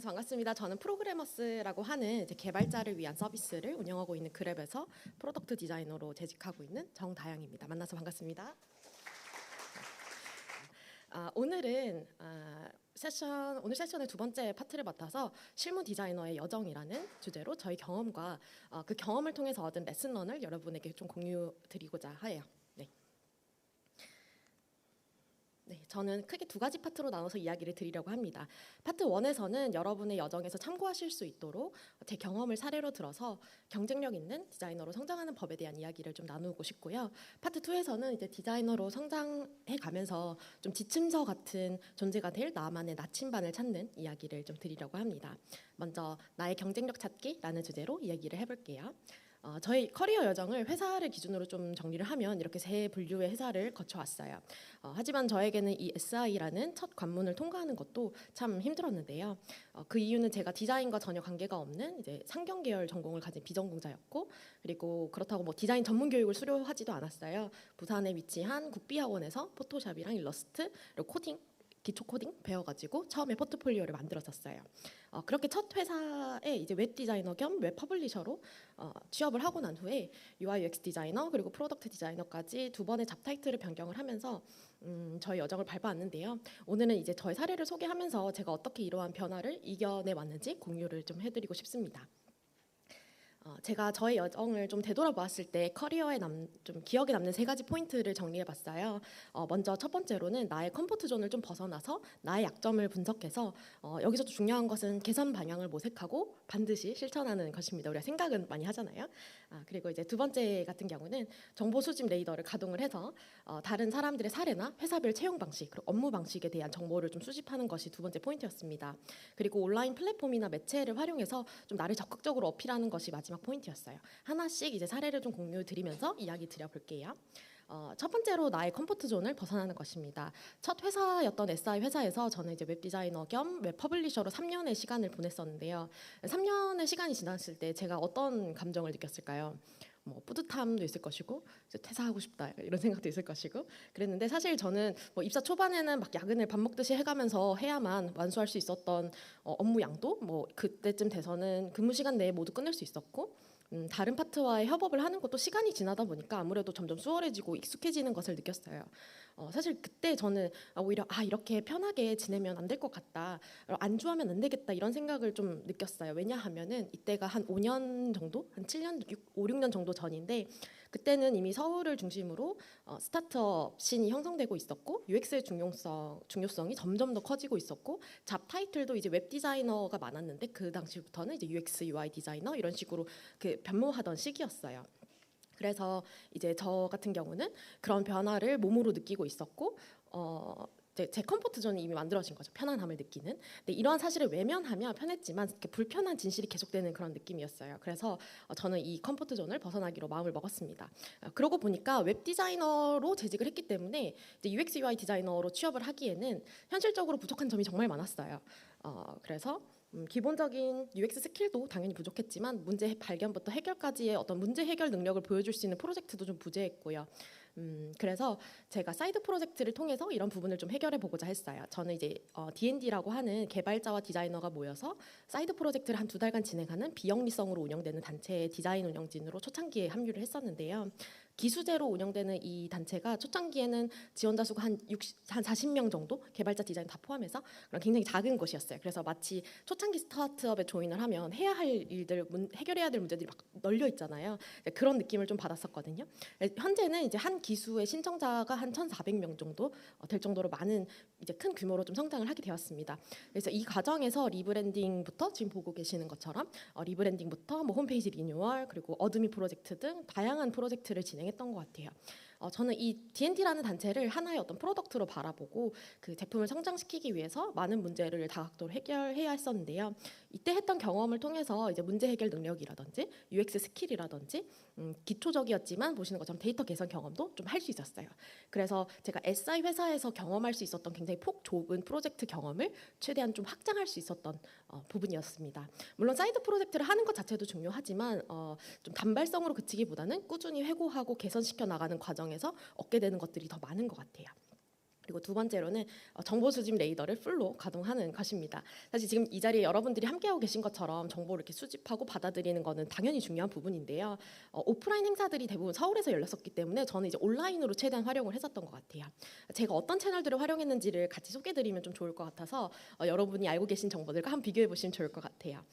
만나서 반갑습니다. 저는 프로그래머스라고 하는 이제 개발자를 위한 서비스를 운영하고 있는 그랩에서 프로덕트 디자이너로 재직하고 있는 정다영입니다. 만나서 반갑습니다. 오늘은 오늘 세션의 두 번째 파트를 맡아서 실무 디자이너의 여정이라는 주제로 저희 경험과 그 경험을 통해서 얻은 레슨런을 여러분에게 좀 공유드리고자 해요. 네, 저는 크게 두 가지 파트로 나눠서 이야기를 드리려고 합니다. 파트 1에서는 여러분의 여정에서 참고하실 수 있도록 제 경험을 사례로 들어서 경쟁력 있는 디자이너로 성장하는 법에 대한 이야기를 좀 나누고 싶고요. 파트 2에서는 이제 디자이너로 성장해 가면서 좀 지침서 같은 존재가 될 나만의 나침반을 찾는 이야기를 좀 드리려고 합니다. 먼저 나의 경쟁력 찾기라는 주제로 이야기를 해볼게요. 저희 커리어 여정을 회사를 기준으로 좀 정리를 하면 이렇게 세 분류의 회사를 거쳐왔어요. 하지만 저에게는 이 SI라는 첫 관문을 통과하는 것도 참 힘들었는데요. 그 이유는 제가 디자인과 전혀 관계가 없는 이제 상경 계열 전공을 가진 비전공자였고, 그리고 그렇다고 뭐 디자인 전문 교육을 수료하지도 않았어요. 부산에 위치한 국비학원에서 포토샵이랑 일러스트, 그리고 코딩, 기초 코딩 배워가지고 처음에 포트폴리오를 만들었었어요. 그렇게 첫 회사에 이제 웹 디자이너 겸 웹 퍼블리셔로 취업을 하고 난 후에 UI UX 디자이너 그리고 프로덕트 디자이너까지 두 번의 잡 타이틀을 변경을 하면서 저의 여정을 밟아왔는데요. 오늘은 이제 저의 사례를 소개하면서 제가 어떻게 이러한 변화를 이겨내 왔는지 공유를 좀 해드리고 싶습니다. 제가 저의 여정을 좀 되돌아보았을 때 커리어에 좀 기억에 남는 세 가지 포인트를 정리해봤어요. 먼저 첫 번째로는 나의 컴포트 존을 좀 벗어나서 나의 약점을 분석해서 여기서 중요한 것은 개선 방향을 모색하고 반드시 실천하는 것입니다. 우리가 생각은 많이 하잖아요. 그리고 이제 두 번째 같은 경우는 정보 수집 레이더를 가동을 해서 다른 사람들의 사례나 회사별 채용 방식 그리고 업무 방식에 대한 정보를 좀 수집하는 것이 두 번째 포인트였습니다. 그리고 온라인 플랫폼이나 매체를 활용해서 좀 나를 적극적으로 어필하는 것이 마지막 포인트였어요. 하나씩 이제 사례를 좀 공유드리면서 이야기 드려볼게요. 첫 번째로 나의 컴포트 존을 벗어나는 것입니다. 첫 회사였던 SI 회사에서 저는 이제 웹 디자이너 겸 웹 퍼블리셔로 3년의 시간을 보냈었는데요. 3년의 시간이 지났을 때 제가 어떤 감정을 느꼈을까요? 뭐 뿌듯함도 있을 것이고 이제 퇴사하고 싶다 이런 생각도 있을 것이고 그랬는데 사실 저는 뭐 입사 초반에는 막 야근을 밥 먹듯이 해가면서 해야만 완수할 수 있었던 업무 양도 뭐 그때쯤 돼서는 근무 시간 내에 모두 끝낼 수 있었고 다른 파트와의 협업을 하는 것도 시간이 지나다 보니까 아무래도 점점 수월해지고 익숙해지는 것을 느꼈어요. 사실 그때 저는 오히려 이렇게 편하게 지내면 안 될 것 같다, 안주하면 안 되겠다 이런 생각을 좀 느꼈어요. 왜냐하면은 이때가 한 5년 정도, 한 7년, 5, 6년 정도 전인데 그때는 이미 서울을 중심으로 스타트업 씬이 형성되고 있었고 UX의 중요성이 점점 더 커지고 있었고 잡 타이틀도 이제 웹 디자이너가 많았는데 그 당시부터는 이제 UX UI 디자이너 이런 식으로 그 변모하던 시기였어요. 그래서 이제 저 같은 경우는 그런 변화를 몸으로 느끼고 있었고 제 컴포트 존이 이미 만들어진 거죠. 편안함을 느끼는. 근데 이러한 사실을 외면하면 편했지만 이렇게 불편한 진실이 계속되는 그런 느낌이었어요. 그래서 저는 이 컴포트 존을 벗어나기로 마음을 먹었습니다. 그러고 보니까 웹 디자이너로 재직을 했기 때문에 이제 UX UI 디자이너로 취업을 하기에는 현실적으로 부족한 점이 정말 많았어요. 그래서 기본적인 UX 스킬도 당연히 부족했지만 문제 발견부터 해결까지의 어떤 문제 해결 능력을 보여줄 수 있는 프로젝트도 좀 부재했고요. 그래서 제가 사이드 프로젝트를 통해서 이런 부분을 좀 해결해 보고자 했어요. 저는 이제 D&D라고 하는 개발자와 디자이너가 모여서 사이드 프로젝트를 한 2달간 진행하는 비영리성으로 운영되는 단체의 디자인 운영진으로 초창기에 합류를 했었는데요. 기수제로 운영되는 이 단체가 초창기에는 지원자 수가 한 40명 정도, 개발자 디자인 다 포함해서 그런 굉장히 작은 곳이었어요. 그래서 마치 초창기 스타트업에 조인을 하면 해야 할 일들, 해결해야 될 문제들이 막 널려 있잖아요. 그런 느낌을 좀 받았었거든요. 현재는 이제 한 기수의 신청자가 한 1,400명 정도 될 정도로 많은 이제 큰 규모로 좀 성장을 하게 되었습니다. 그래서 이 과정에서 리브랜딩부터 지금 보고 계시는 것처럼 리브랜딩부터 뭐 홈페이지 리뉴얼 그리고 어드미 프로젝트 등 다양한 프로젝트를 진행했던 것 같아요. 저는 이 D&D라는 단체를 하나의 어떤 프로덕트로 바라보고 그 제품을 성장시키기 위해서 많은 문제를 다각도로 해결해야 했었는데요. 이때 했던 경험을 통해서 이제 문제 해결 능력이라든지 UX 스킬이라든지 기초적이었지만 보시는 것처럼 데이터 개선 경험도 좀 할 수 있었어요. 그래서 제가 SI 회사에서 경험할 수 있었던 굉장히 폭 좁은 프로젝트 경험을 최대한 좀 확장할 수 있었던 부분이었습니다. 물론 사이드 프로젝트를 하는 것 자체도 중요하지만 좀 단발성으로 그치기보다는 꾸준히 회고하고 개선시켜 나가는 과정에서 얻게 되는 것들이 더 많은 것 같아요. 그리고 두 번째로는 정보 수집 레이더를 풀로 가동하는 것입니다. 사실 지금 이 자리에 여러분들이 함께하고 계신 것처럼 정보를 이렇게 수집하고 받아들이는 것은 당연히 중요한 부분인데요. 오프라인 행사들이 대부분 서울에서 열렸었기 때문에 저는 이제 온라인으로 최대한 활용을 했었던 것 같아요. 제가 어떤 채널들을 활용했는지를 같이 소개드리면 좀 좋을 것 같아서 여러분이 알고 계신 정보들과 한번 비교해 보시면 좋을 것 같아요.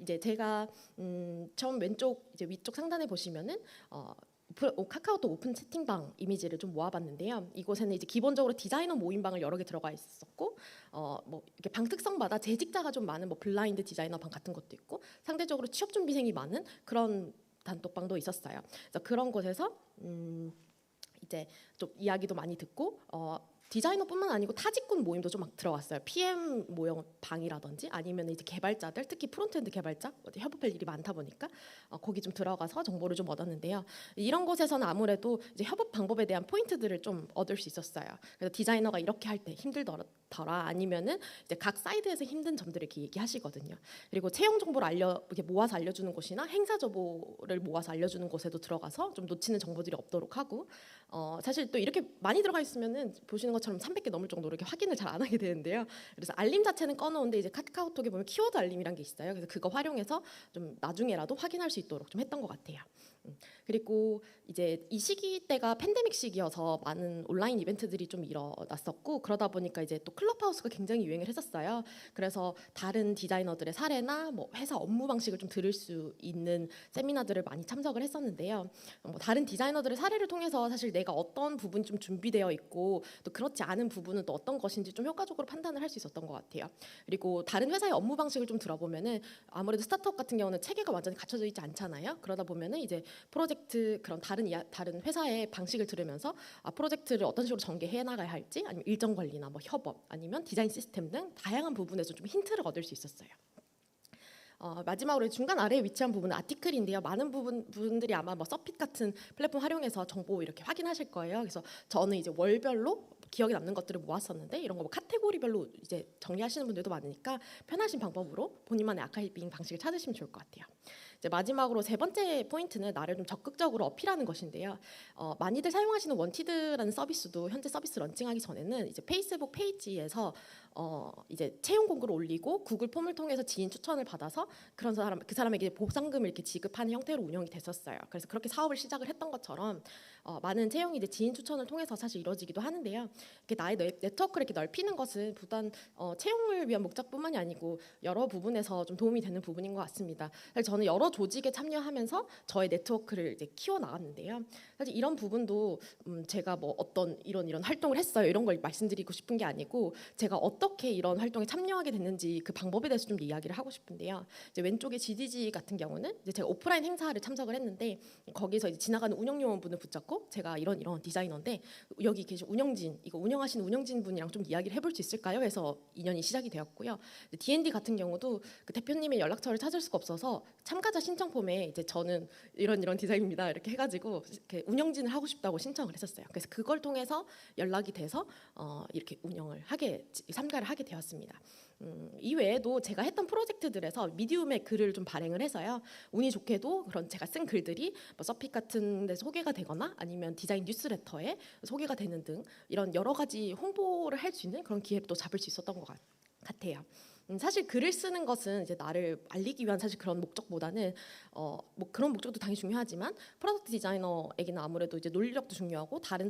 이제 제가 처음 왼쪽 이제 위쪽 상단에 보시면은 카카오톡 오픈 채팅방 이미지를 좀 모아봤는데요. 이곳에는 이제 기본적으로 디자이너 모임방을 여러 개 들어가 있었고, 뭐 이렇게 방 특성마다 재직자가 좀 많은 뭐 블라인드 디자이너 방 같은 것도 있고, 상대적으로 취업 준비생이 많은 그런 단톡방도 있었어요. 그래서 그런 곳에서 이제 좀 이야기도 많이 듣고, 디자이너뿐만 아니고 타직군 모임도 좀 막 들어왔어요. PM 모형 방이라든지 아니면 이제 개발자들, 특히 프론트엔드 개발자 협업할 일이 많다 보니까 거기 좀 들어가서 정보를 좀 얻었는데요. 이런 곳에서는 아무래도 이제 협업 방법에 대한 포인트들을 좀 얻을 수 있었어요. 그래서 디자이너가 이렇게 할 때 힘들더라 아니면은 이제 각 사이드에서 힘든 점들을 이렇게 얘기하시거든요. 그리고 채용 정보를 이렇게 모아서 알려주는 곳이나 행사 정보를 모아서 알려주는 곳에도 들어가서 좀 놓치는 정보들이 없도록 하고, 사실 또 이렇게 많이 들어가 있으면은 보시는 것처럼 300개 넘을 정도로 이렇게 확인을 잘 안 하게 되는데요. 그래서 알림 자체는 꺼놓은데 이제 카카오톡에 보면 키워드 알림이란 게 있어요. 그래서 그거 활용해서 좀 나중에라도 확인할 수 있도록 좀 했던 것 같아요. 그리고 이제 이 시기 때가 팬데믹 시기여서 많은 온라인 이벤트들이 좀 일어났었고, 그러다 보니까 이제 또 클럽하우스가 굉장히 유행을 했었어요. 그래서 다른 디자이너들의 사례나 뭐 회사 업무 방식을 좀 들을 수 있는 세미나들을 많이 참석을 했었는데요. 뭐 다른 디자이너들의 사례를 통해서 사실 내가 어떤 부분이 좀 준비되어 있고 또 그렇지 않은 부분은 또 어떤 것인지 좀 효과적으로 판단을 할 수 있었던 것 같아요. 그리고 다른 회사의 업무 방식을 좀 들어보면은 아무래도 스타트업 같은 경우는 체계가 완전히 갖춰져 있지 않잖아요. 그러다 보면은 이제 프로젝트 그런 다른 회사의 방식을 들으면서 프로젝트를 어떤 식으로 전개해 나가야 할지, 아니면 일정 관리나 뭐 협업, 아니면 디자인 시스템 등 다양한 부분에서 좀 힌트를 얻을 수 있었어요. 마지막으로 중간 아래에 위치한 부분은 아티클인데요. 많은 분들이 아마 뭐 서핏 같은 플랫폼 활용해서 정보 이렇게 확인하실 거예요. 그래서 저는 이제 월별로 기억에 남는 것들을 모았었는데, 이런 거 뭐 카테고리별로 이제 정리하시는 분들도 많으니까 편하신 방법으로 본인만의 아카이빙 방식을 찾으시면 좋을 것 같아요. 이제 마지막으로 세 번째 포인트는 나를 좀 적극적으로 어필하는 것인데요. 많이들 사용하시는 원티드라는 서비스도 현재 서비스 런칭하기 전에는 이제 페이스북 페이지에서 이제 채용 공고를 올리고 구글 폼을 통해서 지인 추천을 받아서 그 사람에게 보상금을 이렇게 지급하는 형태로 운영이 됐었어요. 그래서 그렇게 사업을 시작을 했던 것처럼 많은 채용이 이제 지인 추천을 통해서 사실 이루어지기도 하는데요. 이렇게 나의 네트워크를 이렇게 넓히는 것은 부단 채용을 위한 목적뿐만이 아니고 여러 부분에서 좀 도움이 되는 부분인 것 같습니다. 사실 저는 여러 조직에 참여하면서 저의 네트워크를 이제 키워 나갔는데요. 사실 이런 부분도 제가 뭐 어떤 이런 활동을 했어요, 이런 걸 말씀드리고 싶은 게 아니고, 제가 어떻게 이런 활동에 참여하게 됐는지 그 방법에 대해서 좀 이야기를 하고 싶은데요. 이제 왼쪽에 GDG 같은 경우는 이제 제가 오프라인 행사를 참석을 했는데, 거기서 이제 지나가는 운영 요원분을 붙잡고 제가 이런 디자이너인데 여기 계신 이거 운영하시는 운영진 분이랑 좀 이야기를 해볼 수 있을까요? 해서 인연이 시작이 되었고요. D&D 같은 경우도 그 대표님의 연락처를 찾을 수가 없어서 참가자 신청 폼에 이제 저는 이런 디자인입니다 이렇게 해가지고 이렇게 운영진을 하고 싶다고 신청을 했었어요. 그래서 그걸 통해서 연락이 돼서 이렇게 참가를 하게 되었습니다. 이외에도 제가 했던 프로젝트들에서 미디움에 글을 좀 발행을 해서요. 운이 좋게도 그런 제가 쓴 글들이 뭐 서핏 같은 데 소개가 되거나 아니면 디자인 뉴스레터에 소개가 되는 등 이런 여러 가지 홍보를 할 수 있는 그런 기회를 또 잡을 수 있었던 것 같아요. 사실 글을 쓰는 것은 이제 나를 알리기 위한 사실 그런 목적보다는 뭐 그런 목적도 당연히 중요하지만 프로덕트 디자이너에게는 아무래도 이제 논리력도 중요하고 다른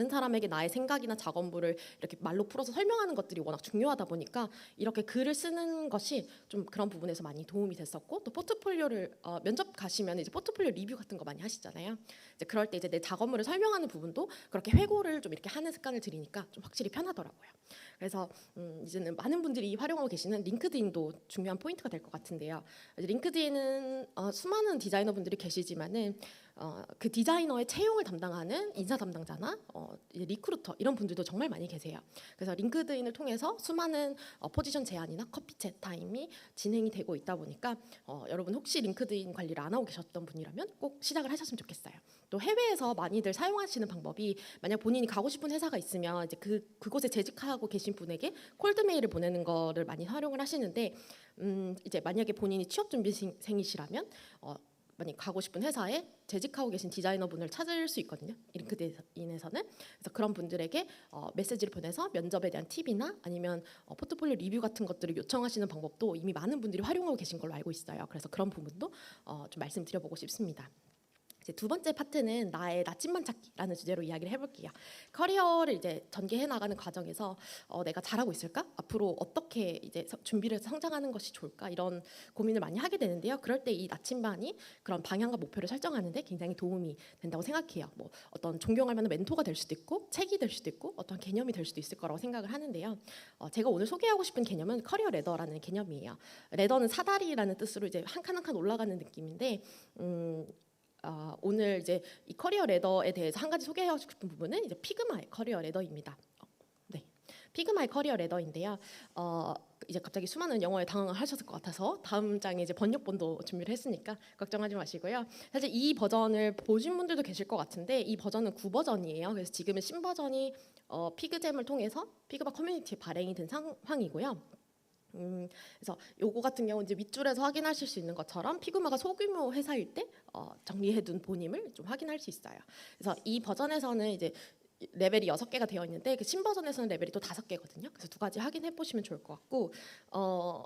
사람에게 나의 생각이나 작업물을 이렇게 말로 풀어서 설명하는 것들이 워낙 중요하다 보니까 이렇게 글을 쓰는 것이 좀 그런 부분에서 많이 도움이 됐었고, 또 포트폴리오를 면접 가시면 이제 포트폴리오 리뷰 같은 거 많이 하시잖아요. 이제 그럴 때 이제 내 작업물을 설명하는 부분도 그렇게 회고를 좀 이렇게 하는 습관을 들이니까 좀 확실히 편하더라고요. 그래서 이제는 많은 분들이 활용하고 계시는 링크드인도 중요한 포인트가 될 것 같은데요. 링크드인은 수많은 디자이너분들이 계시지만은 그 디자이너의 채용을 담당하는 인사 담당자나 리크루터 이런 분들도 정말 많이 계세요. 그래서 링크드인을 통해서 수많은 포지션 제안이나 커피챗 타임이 진행이 되고 있다 보니까 여러분 혹시 링크드인 관리를 안 하고 계셨던 분이라면 꼭 시작을 하셨으면 좋겠어요. 또 해외에서 많이들 사용하시는 방법이, 만약 본인이 가고 싶은 회사가 있으면 이제 그곳에 재직하고 계신 분에게 콜드 메일을 보내는 거를 많이 활용을 하시는데, 이제 만약에 본인이 취업 준비생이시라면 많이 가고 싶은 회사에 재직하고 계신 디자이너분을 찾을 수 있거든요. 링크드인에서는. 그래서 그런 분들에게 메시지를 보내서 면접에 대한 팁이나 아니면 포트폴리오 리뷰 같은 것들을 요청하시는 방법도 이미 많은 분들이 활용하고 계신 걸로 알고 있어요. 그래서 그런 부분도 좀 말씀드려보고 싶습니다. 이제 두 번째 파트는 나의 나침반 찾기라는 주제로 이야기를 해볼게요. 커리어를 이제 전개해 나가는 과정에서 내가 잘하고 있을까? 앞으로 어떻게 이제 준비를 해서 성장하는 것이 좋을까? 이런 고민을 많이 하게 되는데요. 그럴 때 이 나침반이 그런 방향과 목표를 설정하는데 굉장히 도움이 된다고 생각해요. 뭐 어떤 존경할 만한 멘토가 될 수도 있고 책이 될 수도 있고 어떤 개념이 될 수도 있을 거라고 생각을 하는데요. 제가 오늘 소개하고 싶은 개념은 커리어 레더라는 개념이에요. 레더는 사다리라는 뜻으로 이제 한 칸 한 칸 올라가는 느낌인데 오늘 이제 이 커리어 레더에 대해서 한 가지 소개하고 싶은 부분은 이제 피그마의 커리어 레더입니다. 네, 피그마의 커리어 레더인데요. 이제 갑자기 수많은 영어에 당황하셨을 것 같아서 다음 장에 이제 번역본도 준비를 했으니까 걱정하지 마시고요. 사실 이 버전을 보신 분들도 계실 것 같은데 이 버전은 9버전이에요. 그래서 지금은 신버전이 피그잼을 통해서 피그마 커뮤니티에 발행이 된 상황이고요. 그래서 요거 같은 경우 이제 밑줄에서 확인하실 수 있는 것처럼 피그마가 소규모 회사일 때 정리해둔 본임을 좀 확인할 수 있어요. 그래서 이 버전에서는 이제 레벨이 6개가 되어 있는데 그 신버전에서는 레벨이 또 5개거든요. 그래서 두 가지 확인해 보시면 좋을 것 같고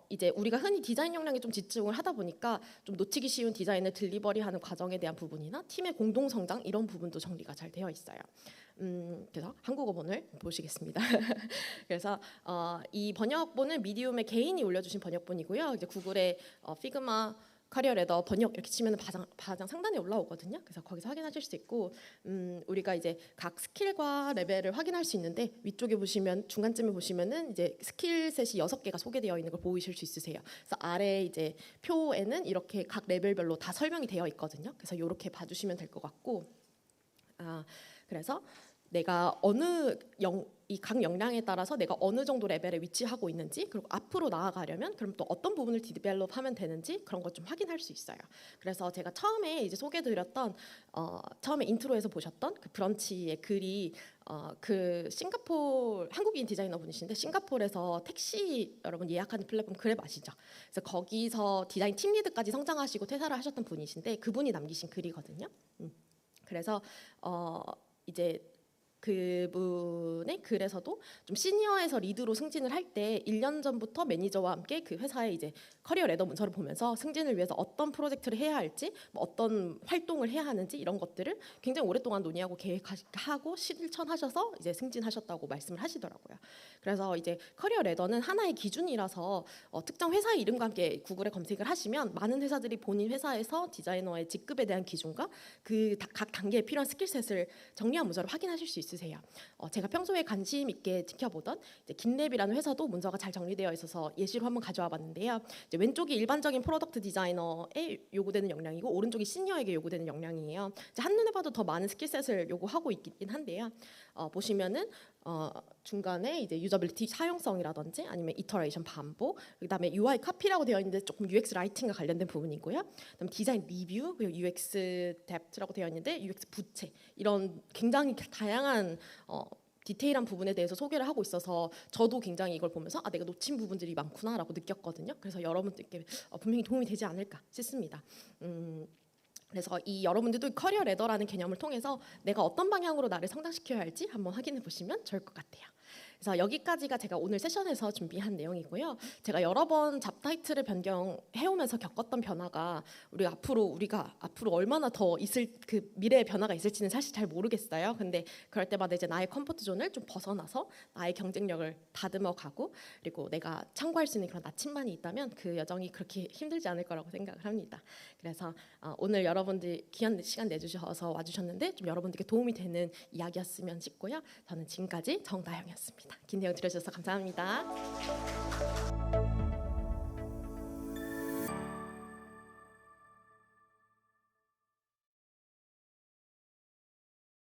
이제 우리가 흔히 디자인 역량에 좀 집중을 하다 보니까 좀 놓치기 쉬운 디자인을 딜리버리하는 과정에 대한 부분이나 팀의 공동 성장 이런 부분도 정리가 잘 되어 있어요. 그래서 한국어본을 보시겠습니다. 그래서 이 번역본은 미디움에 개인이 올려주신 번역본이고요. 이제 구글에 피그마 커리어 레더 번역 이렇게 치면 바장 상단에 올라오거든요. 그래서 거기서 확인하실 수 있고 우리가 이제 각 스킬과 레벨을 확인할 수 있는데 위쪽에 보시면 중간쯤에 보시면은 이제 스킬셋이 6개가 소개되어 있는 걸 보이실 수 있으세요. 그래서 아래 이제 표에는 이렇게 각 레벨별로 다 설명이 되어 있거든요. 그래서 이렇게 봐주시면 될 것 같고 그래서 내가 이 각 역량에 따라서 내가 어느 정도 레벨에 위치하고 있는지 그리고 앞으로 나아가려면 그럼 또 어떤 부분을 디벨롭하면 되는지 그런 것 좀 확인할 수 있어요. 그래서 제가 처음에 이제 소개드렸던 처음에 인트로에서 보셨던 그 브런치의 글이 그 싱가포르 한국인 디자이너 분이신데 싱가포르에서 택시 여러분 예약하는 플랫폼 그랩 아시죠? 그래서 거기서 디자인 팀 리드까지 성장하시고 퇴사를 하셨던 분이신데 그분이 남기신 글이거든요. 그래서 이제 그분의 글에서도 좀 시니어에서 리드로 승진을 할 때 1년 전부터 매니저와 함께 그 회사의 이제 커리어 레더 문서를 보면서 승진을 위해서 어떤 프로젝트를 해야 할지, 뭐 어떤 활동을 해야 하는지 이런 것들을 굉장히 오랫동안 논의하고 계획하고 실천하셔서 이제 승진하셨다고 말씀을 하시더라고요. 그래서 이제 커리어 레더는 하나의 기준이라서 특정 회사 이름과 함께 구글에 검색을 하시면 많은 회사들이 본인 회사에서 디자이너의 직급에 대한 기준과 그 각 단계에 필요한 스킬셋을 정리한 문서를 확인하실 수 있으세요. 제가 평소에 관심 있게 지켜보던 이제 긴랩이라는 회사도 문서가 잘 정리되어 있어서 예시로 한번 가져와 봤는데요. 이제 왼쪽이 일반적인 프로덕트 디자이너에 요구되는 역량이고 오른쪽이 시니어에게 요구되는 역량이에요. 이제 한눈에 봐도 더 많은 스킬셋을 요구하고 있긴 한데요. 보시면은 중간에 이제 유저빌리티 사용성이라든지 아니면 이터레이션 반복, 그다음에 UI 카피라고 되어 있는데 조금 UX 라이팅과 관련된 부분이고요. 그다음에 디자인 리뷰 그리고 UX 뎁트라고 되어 있는데 UX 부채 이런 굉장히 다양한 디테일한 부분에 대해서 소개를 하고 있어서 저도 굉장히 이걸 보면서 내가 놓친 부분들이 많구나라고 느꼈거든요. 그래서 여러분들께 분명히 도움이 되지 않을까 싶습니다. 그래서 이 여러분들도 커리어 레더라는 개념을 통해서 내가 어떤 방향으로 나를 성장시켜야 할지 한번 확인해 보시면 좋을 것 같아요. 그래서 여기까지가 제가 오늘 세션에서 준비한 내용이고요. 제가 여러 번 잡타이틀을 변경해오면서 겪었던 변화가 우리가 앞으로 얼마나 더 있을 그 미래의 변화가 있을지는 사실 잘 모르겠어요. 근데 그럴 때마다 이제 나의 컴포트 존을 좀 벗어나서 나의 경쟁력을 다듬어가고 그리고 내가 참고할 수 있는 그런 나침반이 있다면 그 여정이 그렇게 힘들지 않을 거라고 생각을 합니다. 그래서 오늘 여러분들 귀한 시간 내주셔서 와주셨는데 좀 여러분들께 도움이 되는 이야기였으면 싶고요. 저는 지금까지 정다영이었습니다. 긴 내용 들어주셔서 감사합니다.